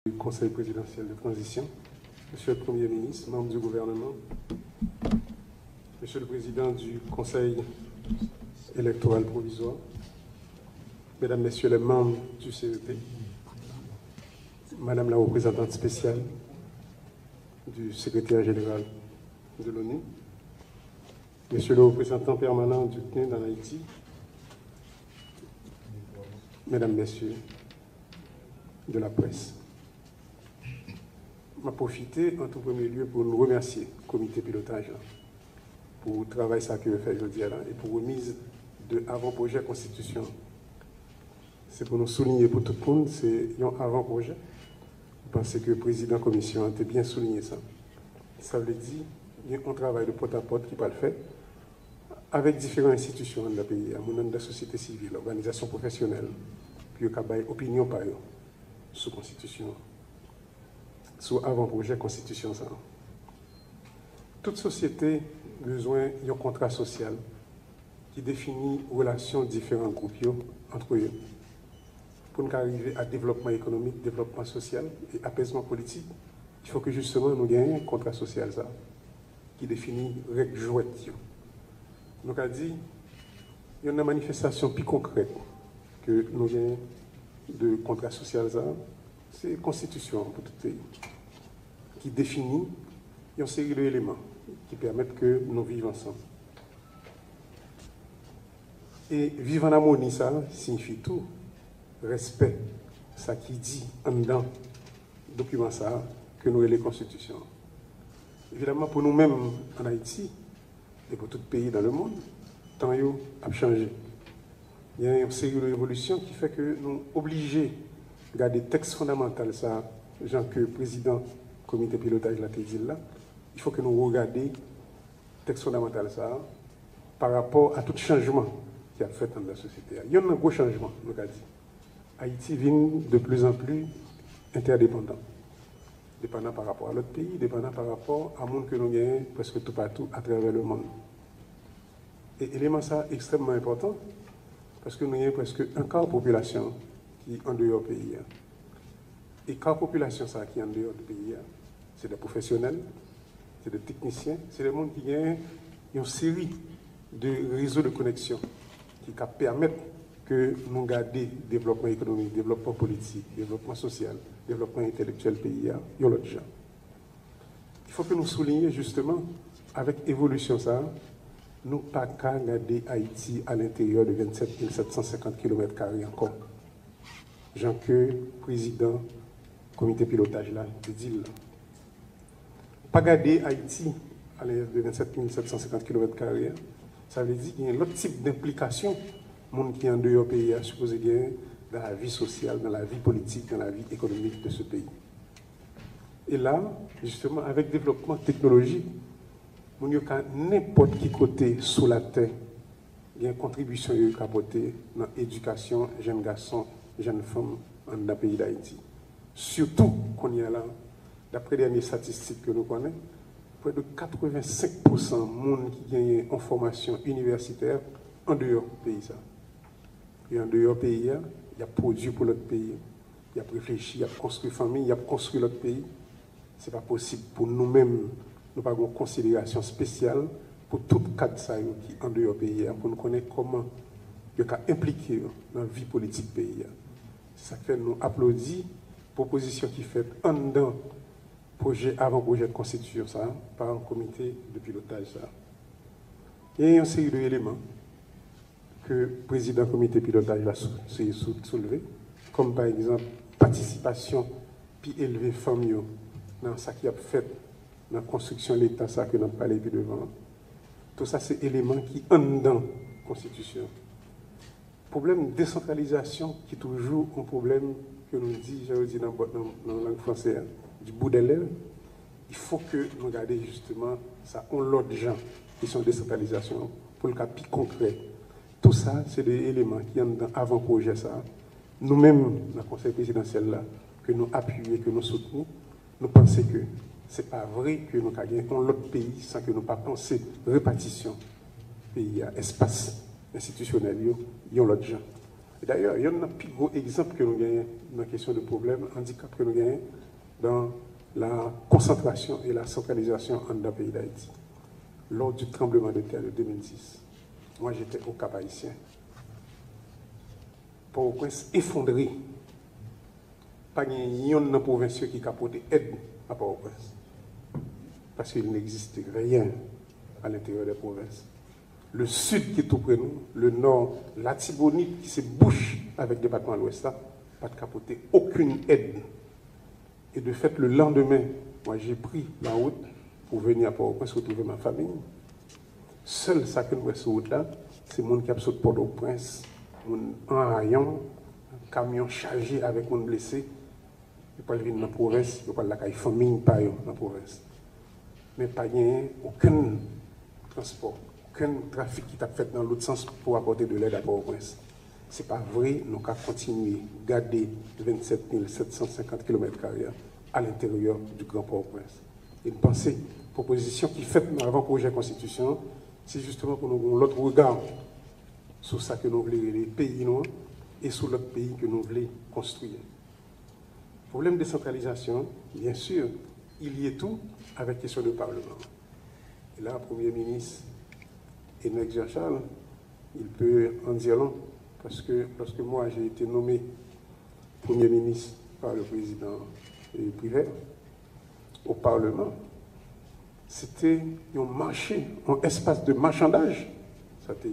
Du Conseil présidentiel de transition, Monsieur le Premier ministre, membres du gouvernement, Monsieur le Président du Conseil électoral provisoire, Mesdames, Messieurs les membres du CEP, Madame la représentante spéciale du secrétaire général de l'ONU, Monsieur le représentant permanent du CNUD en Haïti, Mesdames, Messieurs de la presse. Je vais profiter en tout premier lieu pour nous remercier, le comité pilotage, pour le travail que vous faites aujourd'hui et pour la remise de avant-projet constitution. C'est pour nous souligner pour tout le monde, c'est un avant-projet. Je pense que le président de la commission a bien souligné ça. Ça veut dire qu'il y a un travail de porte-à-porte qui va le faire avec différentes institutions dans le pays, de la société civile, organisations professionnelles, puis il y a opinion par eux sur la constitution. Sur avant-projet constitution. Toute société a besoin d'un contrat social qui définit les relations de différents groupes entre eux. Pour nous arriver à développement économique, développement social et apaisement politique, il faut que justement nous ayons un contrat social ça, qui définit les règles jouettes. Nous avons dit il y a une manifestation plus concrète que nous avons de contrat social ça, c'est la constitution pour tout le pays, qui définit une série d'éléments qui permettent que nous vivions ensemble. Et vivre en harmonie, ça signifie tout. Respect, ça qui dit en dedans, document ça, que nous avons les constitutions. Évidemment, pour nous-mêmes en Haïti, et pour tout pays dans le monde, le temps a changé. Il y a une série d'évolutions qui fait que nous sommes obligés de garder le texte fondamental, ça, Jean, que le président du comité pilotage l'a dit là, il faut que nous regardions le texte fondamental, ça, par rapport à tout changement qui a fait dans la société. Il y a un gros changement, nous avons dit. Haïti vient de plus en plus interdépendant. Dépendant par rapport à l'autre pays, dépendant par rapport à monde que nous gagnons presque tout partout à travers le monde. Et l'élément ça extrêmement important, parce que nous avons presque un quart de la population qui est en dehors du pays. Et quart de la population ça, qui est en dehors du pays, c'est des professionnels, c'est des techniciens, c'est des gens qui ont une série de réseaux de connexion qui permettent que nous gardions le développement économique, le développement politique, le développement social, le développement intellectuel pays, et l'autre gens. Il faut que nous soulignions justement, avec l'évolution ça, nous ne pouvons pas garder Haïti à l'intérieur de 27 750 km² encore. Jean que président du comité pilotage là, de dit là. Pas garder Haïti à l'intérieur de 27 750 km², ça veut dire qu'il y a un autre type d'implication. Le monde qui est en dehors du pays a supposé gagner dans la vie sociale, dans la vie politique, dans la vie économique de ce pays. Et là, justement, avec le développement technologique, il n'y a n'importe qui côté sous la terre, il y a une contribution à apporter dans l'éducation, jeunes garçons, jeunes femmes dans le pays d'Haïti. Surtout qu'on y a là, d'après les dernières statistiques que nous connaissons, près de 85% de monde qui gagne en formation universitaire en dehors du pays. Ça. Et en dehors du pays, il y a produit pour l'autre pays, il y a réfléchi, il y a construit famille, il y a construit l'autre pays. Ce n'est pas possible pour nous-mêmes, nous n'avons pas de considération spéciale pour tout cadre qui est en dehors du pays, pour nous connaître comment il y a impliqué dans la vie politique du pays. Ça fait nous applaudir la proposition qui est faite en dedans projet avant-projet de constitution ça, par un comité de pilotage. Ça. Il y a une série d'éléments que le président du comité de pilotage va soulever, comme par exemple participation puis élever femmes dans ce qui a fait dans la construction de l'État, ça que nous avons parlé plus devant. Tout ça, c'est éléments qui sont dans la Constitution. Le problème de décentralisation qui est toujours un problème que nous dit, j'avais dit dans la langue française, du bout des lèvres, il faut que nous regardions justement ça, on l'autre gens qui sont décentralisation pour le cas plus concret. Tout ça, c'est des éléments qui sont dans avant-projet ça. Nous-mêmes, dans le Conseil présidentiel là, que nous appuyons, que nous soutenons, nous pensons que ce n'est pas vrai que nous gagnons l'autre pays sans que nous ne pensions répartition pays, espace institutionnel, il y a l'autre gens. Et d'ailleurs, il y a un plus gros exemple que nous gagnons dans la question de problème, handicap que nous gagnons dans la concentration et la centralisation en le pays d'Haïti. Lors du tremblement de terre de 2010, moi j'étais au Cap Haïtien. Port-au-Prince effondré. Pas de dans province qui capote aide à Port-au-Prince. Parce qu'il n'existe rien à l'intérieur des provinces. Le sud qui est tout près de nous, le nord, la Tibonite qui se bouche avec le département de l'Ouest, pas de capoter aucune aide. Et de fait, le lendemain, moi j'ai pris la route pour venir à Port-au-Prince retrouver ma famille. Seul ça que nous voyons sur route là, c'est mon qui a sauté Port-au-Prince, un rayon, un camion chargé avec mon blessé. Je ne peux pas venir dans la province, je ne peux pas la famille dans la province. Mais pas aucun transport, aucun trafic qui t'a fait dans l'autre sens pour apporter de l'aide à Port-au-Prince. Ce n'est pas vrai, nous avons continué à garder 27 750 km à l'intérieur du Grand Port-au-Prince. Et une pensée, proposition qui fait avant-projet de constitution, c'est justement pour nous avoir l'autre regard sur ça que nous voulons les pays noirs et sur l'autre pays que nous voulons construire. Problème de décentralisation, bien sûr, il y est tout avec question de Parlement. Et là, Premier ministre Henneck Jean-Charles, il peut en dire long, parce que lorsque moi j'ai été nommé Premier ministre par le président Privé au Parlement, c'était un marché, un espace de marchandage. Ça était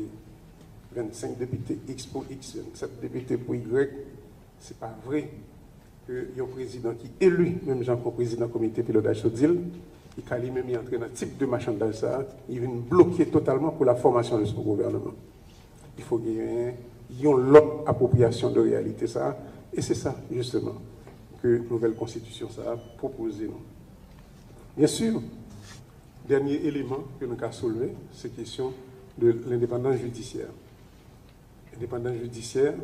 25 députés X pour X, 27 députés pour Y. Ce n'est pas vrai qu'il y a un président qui est élu, même Jean comme président du comité pilotage Sodil, et quand lui-même est entré dans ce type de marchandage, ça, il vient bloquer totalement pour la formation de son gouvernement. Il faut qu'il y ait une autre appropriation de réalité, ça, et c'est ça, justement, que nouvelle constitution, ça a proposé. Nous. Bien sûr, dernier élément que nous avons soulevé, c'est la question de l'indépendance judiciaire. L'indépendance judiciaire,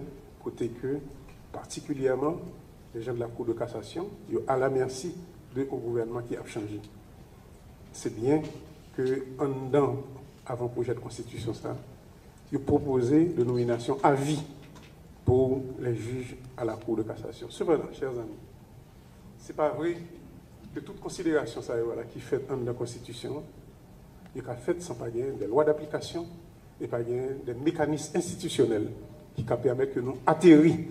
côté que, particulièrement, les gens de la Cour de cassation, ils sont à la merci du gouvernement qui a changé. C'est bien qu'en dedans, avant le projet de constitution, ça, ils ont proposé de nomination à vie pour les juges à la Cour de cassation. Cependant, chers amis, ce n'est pas vrai que toute considération ça, voilà, qui fait dans la Constitution, il y a fait sans pas gagner des lois d'application et pas gagner des mécanismes institutionnels qui permettent que nous atterrissions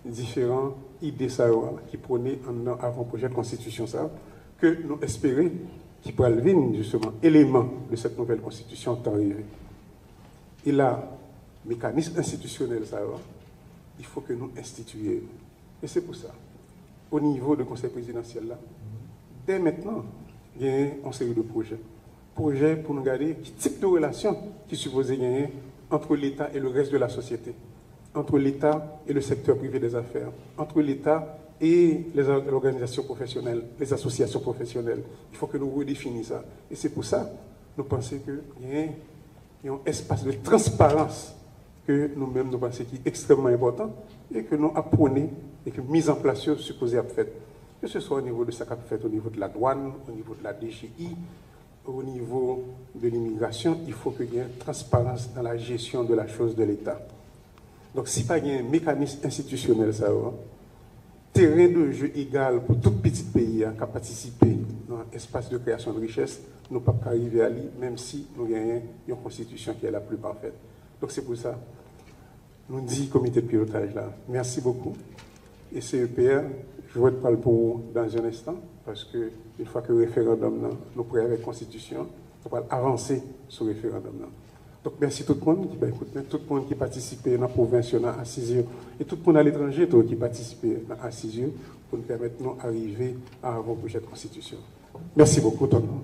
différentes idées ça, voilà, qui prenaient avant le projet de Constitution ça, que nous espérons qui pourraient venir justement éléments de cette nouvelle Constitution arriver. Et là, mécanisme institutionnel ça, il faut que nous instituions. Et c'est pour ça, au niveau du Conseil présidentiel là, dès maintenant, il y a une série de projets. Projets pour nous garder quel type de relation qui supposait gagner entre l'État et le reste de la société, entre l'État et le secteur privé des affaires, entre l'État et les organisations professionnelles, les associations professionnelles. Il faut que nous redéfinissions ça. Et c'est pour ça que nous pensons qu'il y a un espace de transparence que nous-mêmes nous pensons qui est extrêmement important et que nous apprenons et que mise en place supposée être faite. Que ce soit au niveau de ce qu'a fait au niveau de la douane, au niveau de la DGI, au niveau de l'immigration, il faut qu'il y ait une transparence dans la gestion de la chose de l'État. Donc, si pas il y a un mécanisme institutionnel, ça va, terrain de jeu égal pour tout petit pays qui a participé dans l'espace de création de richesse, nous ne pouvons pas arriver à lui, même si nous gagnons une constitution qui est la plus parfaite. Donc, c'est pour ça, nous disons comité de pilotage là, merci beaucoup. Et CEPR, je vais te parler pour vous dans un instant, parce qu'une fois que le référendum, là, nous prêts avec la Constitution, on va avancer sur le référendum. Là. Donc merci tout le monde qui tout le monde qui participait dans la province à Assisio et tout le monde à l'étranger qui participait à Assisio pour nous permettre d'arriver à avoir un projet de constitution. Merci beaucoup tout le monde.